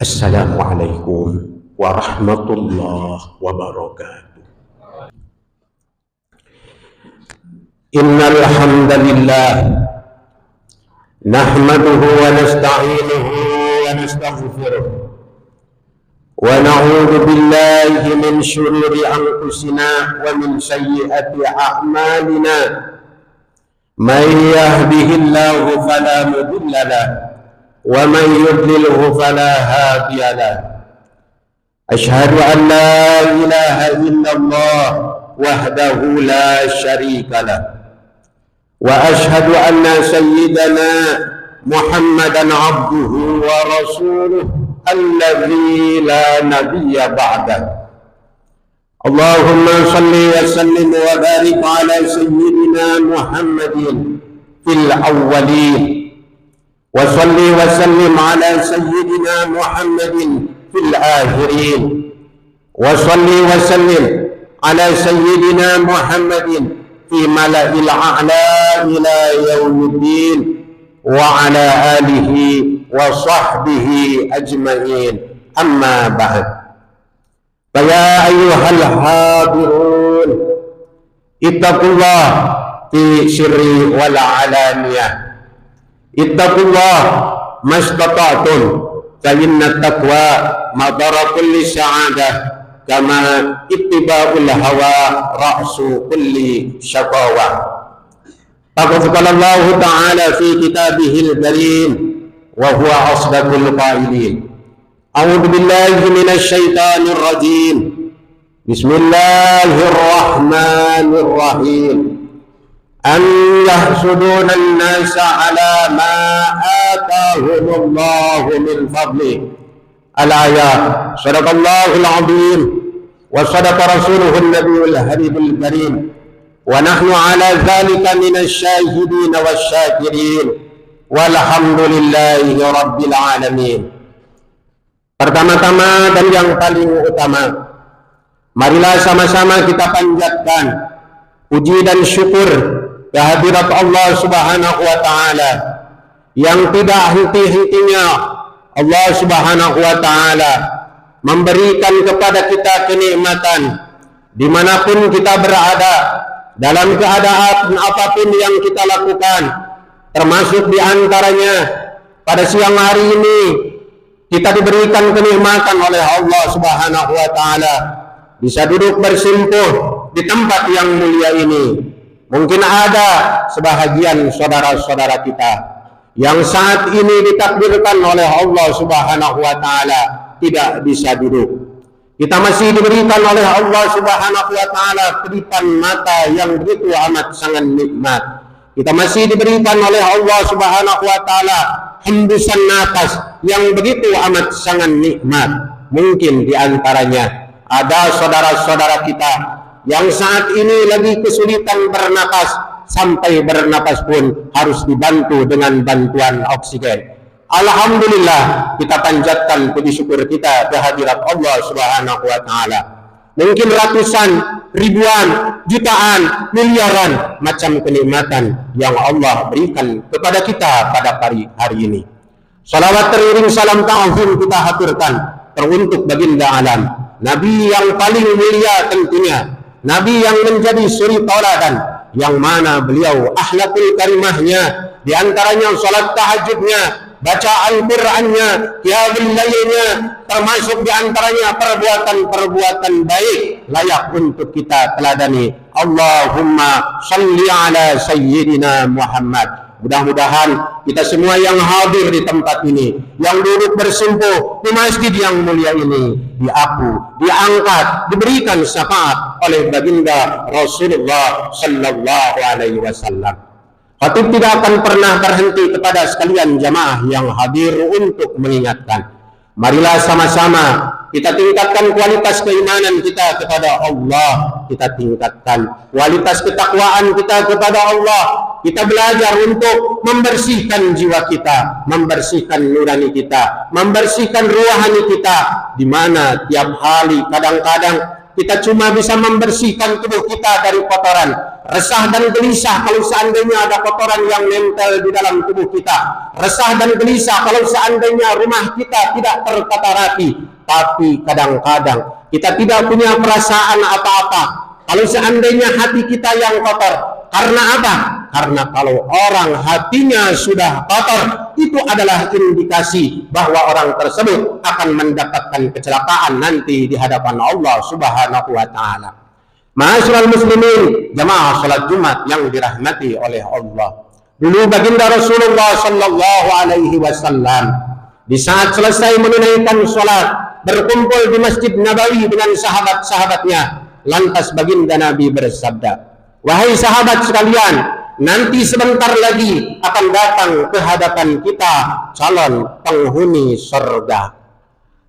Assalamualaikum warahmatullahi wabarakatuh. Innal hamdalillah nahmaduhu wa nasta'inuhu wa nastaghfiruh wa na'udzu billahi min shururi anfusina wa min sayyiati a'malina. May yahdihillahu fala mudilla lahu wa man yudlilhu fala hadiya lahu. Asyhadu an la ilaha illallah wahdahu la syarika lah wa asyhadu anna sayyidana Muhammadan abduhu wa rasuluh alladzi la nabiyya ba'dah. Allahumma salli wa sallim wa barik ala sayyidina Muhammadin fil awwalin wa salli wa sallim ala sayyidina Muhammadin fil akhirin wa salli wa sallim ala sayyidina Muhammadin fi mala'il a'la ila yaumiddin wa ala alihi wa sahbihi ajma'in, amma ba'd. Ya ayyuhal hadirun ittaqullah fi sirri wal alaniyah. Ittaqullah mastata'tum fa inna taqwa madara kulli sa'adah kama ittiba'ul hawa ra'su kulli syaqawa. Faqad qala Allah ta'ala fi kitabihil karim wa huwa asdaqul qailin. A'udzu billahi minasy syaithanir rajim. Bismillahirrahmanirrahim. An yahsuduna an-nasa ala ma atahumullahu min fadli. Al-ayat. Sadaqallahul azim wa sadaqa rasuluhun nabiyul habibul karim wa nahnu ala dzalika minasy syahidin wasyakirin walhamdulillahi rabbil alamin. Pertama-tama dan yang paling utama, marilah sama-sama kita panjatkan puji dan syukur kehadirat Allah Subhanahu wa ta'ala yang tidak henti-hentinya. Allah Subhanahu wa ta'ala memberikan kepada kita kenikmatan dimanapun kita berada, dalam keadaan apapun yang kita lakukan, termasuk diantaranya pada siang hari ini kita diberikan kenikmatan oleh Allah Subhanahu wa ta'ala bisa duduk bersimpuh di tempat yang mulia ini. Mungkin ada sebahagian saudara-saudara kita yang saat ini ditakdirkan oleh Allah Subhanahu wa ta'ala tidak bisa duduk. Kita masih diberikan oleh Allah Subhanahu wa ta'ala kedipan mata yang begitu amat sangat nikmat. Kita masih diberikan oleh Allah Subhanahu wa ta'ala hembusan nafas yang begitu amat sangat nikmat. Mungkin diantaranya ada saudara-saudara kita yang saat ini lagi kesulitan bernapas, sampai bernapas pun harus dibantu dengan bantuan oksigen. Alhamdulillah, kita panjatkan puji syukur kita kehadirat Allah Subhanahu wa ta'ala. Mungkin ratusan, ribuan, jutaan, miliaran macam kenikmatan yang Allah berikan kepada kita pada hari ini. Salawat teriring salam ta'zim kita haturkan teruntuk baginda alam, Nabi yang paling mulia tentunya, Nabi yang menjadi suri tauladan, yang mana beliau akhlakul karimahnya, diantaranya salat tahajudnya, baca Al-Qur'annya, qiyamul lailnya, termasuk diantaranya perbuatan-perbuatan baik layak untuk kita teladani. Allahumma salli ala sayyidina Muhammad. Mudah-mudahan kita semua yang hadir di tempat ini, yang duduk bersimpuh di masjid yang mulia ini, diaku, diangkat, diberikan syafaat oleh baginda Rasulullah sallallahu alaihi wasallam. Khatib tidak akan pernah berhenti kepada sekalian jamaah yang hadir untuk mengingatkan. Marilah sama-sama kita tingkatkan kualitas keimanan kita kepada Allah, kita tingkatkan kualitas ketakwaan kita kepada Allah. Kita belajar untuk membersihkan jiwa kita, membersihkan nurani kita, membersihkan ruhani kita, di mana tiap hari kadang-kadang kita cuma bisa membersihkan tubuh kita dari kotoran, resah dan gelisah kalau seandainya ada kotoran yang nempel di dalam tubuh kita, resah dan gelisah kalau seandainya rumah kita tidak tertata rapi. Tapi kadang-kadang kita tidak punya perasaan apa-apa kalau seandainya hati kita yang kotor. Karena apa? Karena kalau orang hatinya sudah kotor, itu adalah indikasi bahwa orang tersebut akan mendapatkan kecelakaan nanti di hadapan Allah Subhanahu wa taala. Ma'asyiral muslimin, jamaah salat Jumat yang dirahmati oleh Allah. Dulu baginda Rasulullah sallallahu alaihi wasallam di saat selesai menunaikan salat, berkumpul di Masjid Nabawi dengan sahabat-sahabatnya, lantas baginda Nabi bersabda, "Wahai sahabat sekalian, nanti sebentar lagi akan datang ke hadapan kita calon penghuni surga."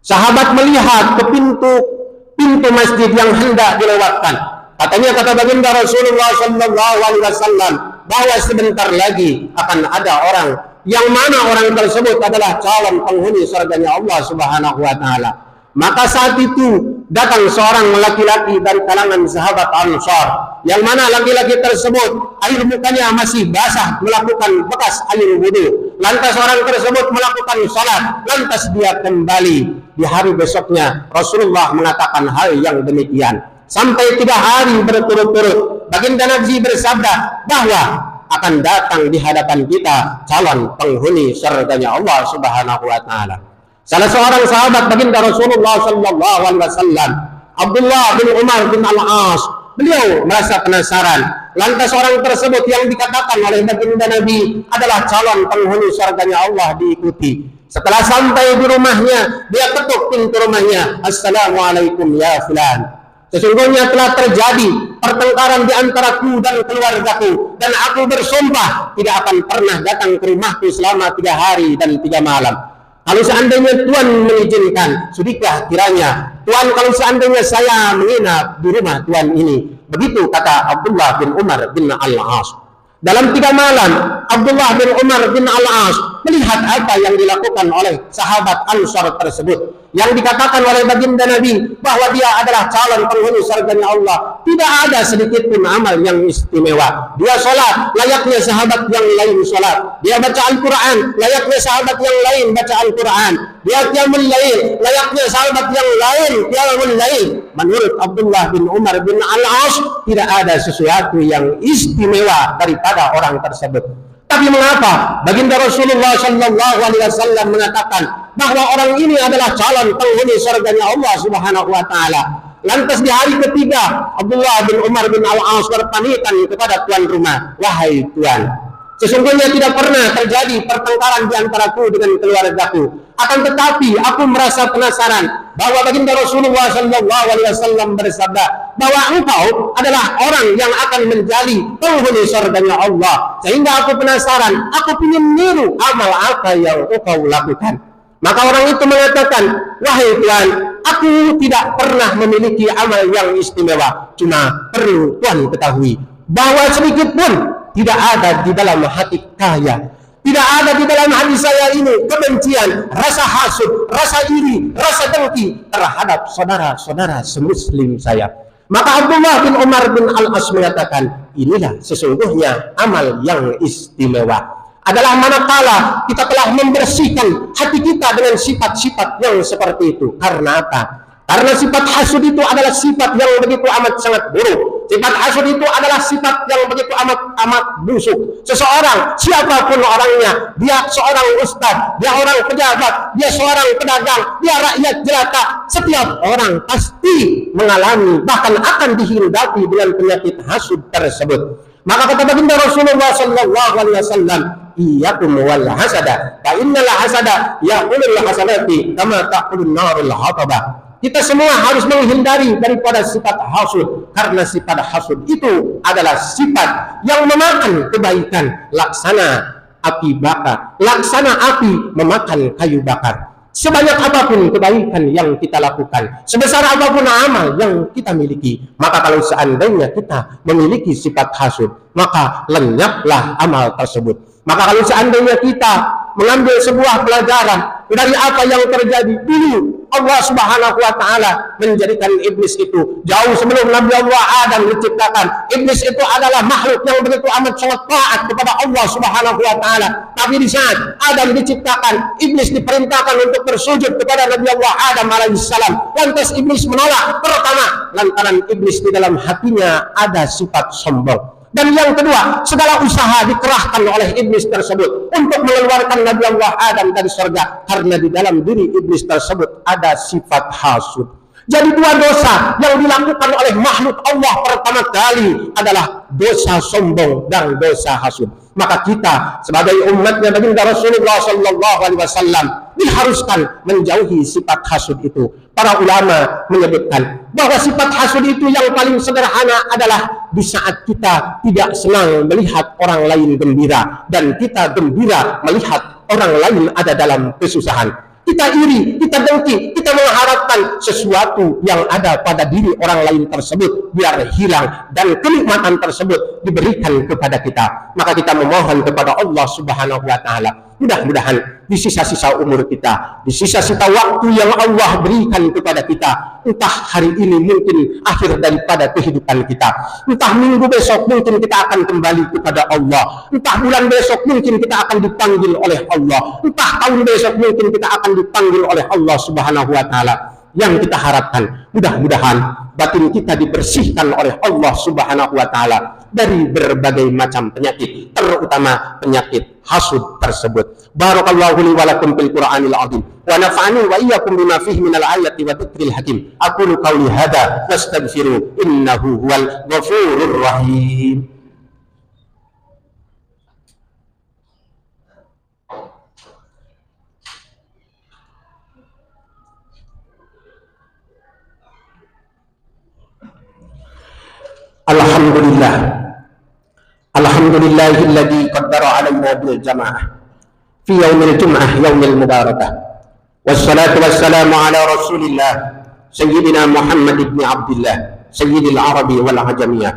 Sahabat melihat ke pintu masjid yang hendak dilewatkan. Katanya, kata baginda Rasulullah sallallahu alaihi wasallam, bahwa sebentar lagi akan ada orang yang mana orang tersebut adalah calon penghuni surganya Allah Subhanahu wa taala. Maka saat itu datang seorang laki-laki dari kalangan sahabat Ansar, yang mana laki-laki tersebut air mukanya masih basah melakukan bekas air wudu. Lantas orang tersebut melakukan salat, lantas dia kembali. Di hari besoknya Rasulullah mengatakan hal yang demikian. Sampai 3 hari berturut-turut baginda Nabi bersabda bahwa akan datang di hadapan kita calon penghuni surganya Allah Subhanahu wa taala. Salah seorang sahabat baginda Rasulullah sallallahu alaihi wasallam, Abdullah bin Umar bin Al-As, beliau merasa penasaran. Lantas orang tersebut yang dikatakan oleh baginda Nabi adalah calon penghuni surganya Allah diikuti. Setelah sampai di rumahnya, dia ketuk pintu rumahnya, "Assalamualaikum ya fulan. Sesungguhnya telah terjadi pertengkaran di antaraku dan keluargaku, dan aku bersumpah tidak akan pernah datang ke rumahku selama 3 hari dan 3 malam. Kalau seandainya Tuhan mengizinkan, sudahkah kiranya Tuhan kalau seandainya saya menginap di rumah Tuhan ini." Begitu kata Abdullah bin Umar bin Al-As. Dalam 3 malam, Abdullah bin Umar bin Al-As melihat apa yang dilakukan oleh sahabat Ansar tersebut, yang dikatakan oleh baginda Nabi bahwa dia adalah calon penghuni surganya Allah. Tidak ada sedikit pun amal yang istimewa. Dia sholat layaknya sahabat yang lain sholat. Dia baca Al-Quran layaknya sahabat yang lain baca Al-Quran. Dia qiyamul lail layaknya sahabat yang lain qiyamul lail. Menurut Abdullah bin Umar bin Al-As, tidak ada sesuatu yang istimewa daripada orang tersebut. Tapi mengapa baginda Rasulullah sallallahu alaihi wasallam mengatakan bahwa orang ini adalah calon penghuni surganya Allah Subhanahu wa taala? Lantas di hari ketiga, Abdullah bin Umar bin Al-As berpamitan kepada tuan rumah, "Wahai tuan, sesungguhnya tidak pernah terjadi pertengkaran di antaraku dengan keluargaku. Akan tetapi aku merasa penasaran bahwa baginda Rasulullah sallallahu alaihi wasallam bersabda bahwa engkau adalah orang yang akan menjadi penghuni surganya Allah. Sehingga aku penasaran, aku ingin niru amal apa yang engkau lakukan." Maka orang itu mengatakan, "Wahai Tuhan, aku tidak pernah memiliki amal yang istimewa. Cuma perlu Tuhan ketahui bahwa sedikit pun tidak ada di dalam hati kaya, tidak ada di dalam hati saya ini kebencian, rasa hasud, rasa iri, rasa dengki terhadap saudara-saudara semuslim saya." Maka Abdullah bin Umar bin Al-As mengatakan, inilah sesungguhnya amal yang istimewa. Adalah manakala kita telah membersihkan hati kita dengan sifat-sifat yang seperti itu. Karena apa? Karena sifat hasud itu adalah sifat yang begitu amat sangat buruk. Sifat hasud itu adalah sifat yang begitu amat busuk. Seseorang, siapapun orangnya, dia seorang ustadz, dia orang pejabat, dia seorang pedagang, dia rakyat jelata, setiap orang pasti mengalami, bahkan akan dihinggapi dengan penyakit hasud tersebut. Maka kata baginda Rasulullah sallallahu alaihi wasallam, "Iyyakum wal hasada, fa innal hasada yaqulul hasanati kama taqulun narul hatabah." Kita semua harus menghindari daripada sifat hasud, karena sifat hasud itu adalah sifat yang memakan kebaikan, laksana api bakar, laksana api memakan kayu bakar. Sebanyak apapun kebaikan yang kita lakukan, sebesar apapun amal yang kita miliki, maka kalau seandainya kita memiliki sifat hasud, maka lenyaplah amal tersebut. Maka kalau seandainya kita mengambil sebuah pelajaran dari apa yang terjadi dulu. Allah Subhanahu wa taala menjadikan iblis itu jauh sebelum Nabi Allah Adam diciptakan. Iblis itu adalah makhluk yang begitu amat sangat taat kepada Allah Subhanahu wa taala. Tapi di saat Adam diciptakan, iblis diperintahkan untuk bersujud kepada Nabi Allah Adam alaihissalam. Lantas iblis menolak. Pertama, lantaran iblis di dalam hatinya ada sifat sombong. Dan yang kedua, segala usaha dikerahkan oleh iblis tersebut untuk mengeluarkan Nabi Allah Adam dari surga, karena di dalam diri iblis tersebut ada sifat hasud. Jadi dua dosa yang dilakukan oleh makhluk Allah pertama kali adalah dosa sombong dan dosa hasud. Maka kita sebagai umatnya baginda Rasulullah sallallahu alaihi wasallam diharuskan menjauhi sifat hasud itu. Para ulama menyebutkan bahwa sifat hasud itu yang paling sederhana adalah di saat kita tidak senang melihat orang lain gembira dan kita gembira melihat orang lain ada dalam kesusahan. Kita iri, kita dengki, kita mengharapkan sesuatu yang ada pada diri orang lain tersebut biar hilang dan kenikmatan tersebut diberikan kepada kita. Maka kita memohon kepada Allah Subhanahu wa taala, mudah-mudahan di sisa-sisa umur kita, di sisa-sisa waktu yang Allah berikan kepada kita, entah hari ini mungkin akhir daripada kehidupan kita, entah minggu besok mungkin kita akan kembali kepada Allah, entah bulan besok mungkin kita akan dipanggil oleh Allah, entah tahun besok mungkin kita akan dipanggil oleh Allah Subhanahu wa taala. Yang kita harapkan, mudah-mudahan batin kita dibersihkan oleh Allah Subhanahu wa taala dari berbagai macam penyakit, terutama penyakit hasud tersebut. Barakallahu li wa lakum fil Qur'anil azim wa nafa'ani wa iyyakum bima fihi minal ayati wa dzikril hakim. Aqulu qawli hadza wastaghfiru innahu huwal ghafurur rahim. Alhamdulillah, alhamdulillahilladzi qaddara alaina bil jamaah fi yaumil jum'ah yaumil mubarakah. Wassalatu wassalamu ala rasulillah sayyidina Muhammad ibn Abdullah sayyidil arabi wal ajamiyah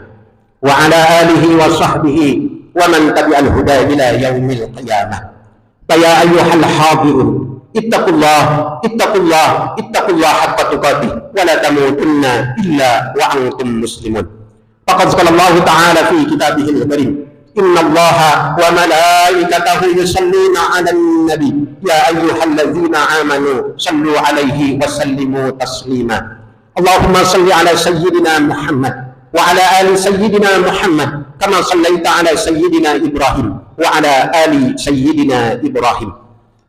wa ala alihi wa sahbihi wa man tabi'al huda ila yaumil qiyamah. Ya ayyuhal hadirun ittaqullah ittaqullah ittaqullah haqqa tuqatih wa la tamutunna illa wa antum muslimun. Faqad qala Allah Ta'ala fi kitabihil karim, inna Allah wa malaikatahu yusalluna 'alan nabi ya ayyuhalladzina amanu sallu 'alaihi wa sallimu taslima. Allahumma salli 'ala sayyidina Muhammad wa 'ala ali sayyidina Muhammad kama sallaita 'ala sayyidina Ibrahim wa 'ala ali sayyidina Ibrahim.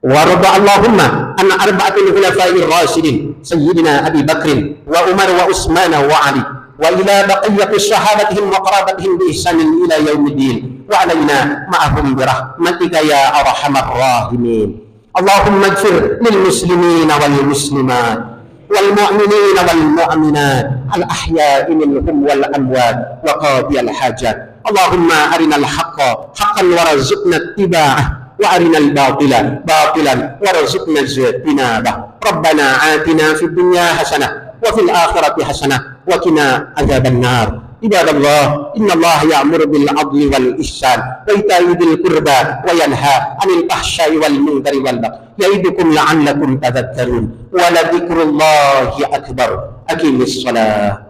Wa radda Allahumma an arba'atil khulafa'ir rasyidin sayyidina Abi Bakr wa Umar wa Utsman wa Ali wa ila baqiyati sahabatihim wa qarabatihim bi ihsanin ila yaumiddin wa alaina ma'ahum bi rahmatika ya arhamar rahimin. Allahumma ighfir lil muslimina wal muslimat wal mu'minina wal mu'minat al ahya'i minhum wal amwat wa qadiyal hajat. Allahumma arinal haqqa haqqan warzuqna ittiba'ah wa arinal batila batilan warzuqna ijtinabah. Rabbana atina fid dunya hasanah wa fil akhirati hasanah wa qina adzaban nar. Ibadallah, innallaha ya'muru bil 'adli wal ihsan wa ita'i dzil qurba wa yanha 'anil fahsya'i wal munkari wal baghi ya'idukum la'allakum tadhakkarun wa la dzikrullahi akbar. Aqimis shalah.